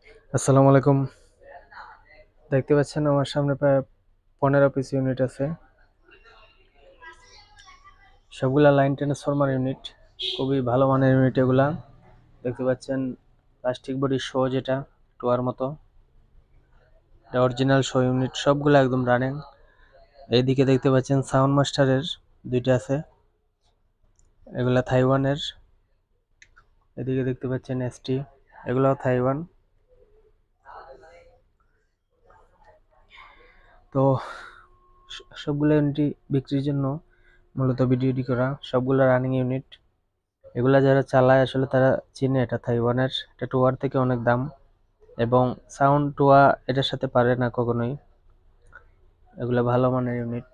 আসসালামু আলাইকুম। দেখতে পাচ্ছেন আমার সামনে প্রায় 15 পিস ইউনিট আছে। সবগুলা লাইন ট্রান্সফরমার ইউনিট, খুবই ভালো মানের ইউনিট এগুলা। দেখতে পাচ্ছেন প্লাস্টিক বডি শো, যেটা টোয়ার মতো, এটা অরিজিনাল শো ইউনিট, সবগুলা একদম রানিং। এইদিকে দেখতে পাচ্ছেন সাউন্ড মাস্টারের দুইটা আছে, এগুলা থাইওয়ানের। এদিকে দেখতে পাচ্ছেন এসটি, এগুলাও থাইওয়ান। তো সবগুলো ইউনিট বিক্রির জন্য মূলত ভিডিওটি করা, সবগুলো রানিং ইউনিট। এগুলা যারা চালায় আসলে তারা চিনে এটা থাইওয়ানের। এটা টোয়ার থেকে অনেক দাম, এবং সাউন্ড টোয়া এটার সাথে পারে না কখনোই। এগুলা ভালো মানের ইউনিট।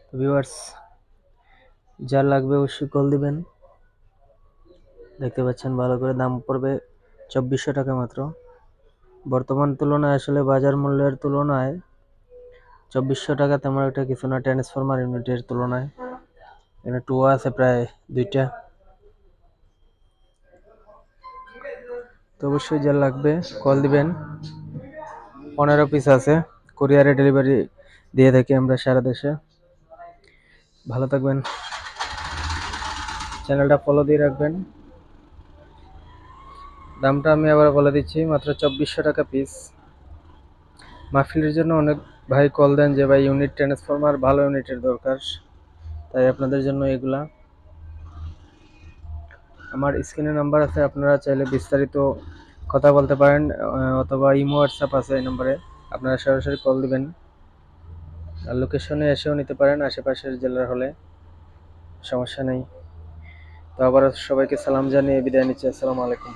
তো ভিউয়ার্স, যার লাগবে অবশ্যই কল দিবেন। দেখতে পাচ্ছেন ভালো করে, দাম পড়বে 2400 টাকা মাত্র। বর্তমান তুলনায় আসলে বাজার মূল্যের তুলনায় 2400 টাকা তেমন একটা কিছু না ট্রান্সফরমার ইউনিটের তুলনায়। এখানে টোয়া আছে প্রায় দুইটা। তো অবশ্যই যার লাগবে কল দিবেন। 15 পিস আছে, কুরিয়ারে ডেলিভারি দিয়ে থাকি আমরা সারা দেশে। ভালো থাকবেন, চ্যানেলটা ফলো দিয়ে রাখবেন। দামটা আমি আবার বলে দিচ্ছি, মাত্র 2400 টাকা পিস। মাহফিলের জন্য অনেক ভাই কল দেন যে ভাই ইউনিট ট্রান্সফরমার ভালো ইউনিটের দরকার, তাই আপনাদের জন্য এগুলা। আমার স্ক্রিনে নাম্বার আছে, আপনারা চাইলে বিস্তারিত কথা বলতে পারেন, অথবা ইমো হোয়াটসঅ্যাপ আছে এই নম্বরে, আপনারা সরাসরি কল দিবেন। আর লোকেশনে এসেও নিতে পারেন, আশেপাশের জেলার হলে সমস্যা নেই। তো আবার সবাইকে সালাম জানিয়ে বিদায় নিচ্ছি। আসসালামু আলাইকুম।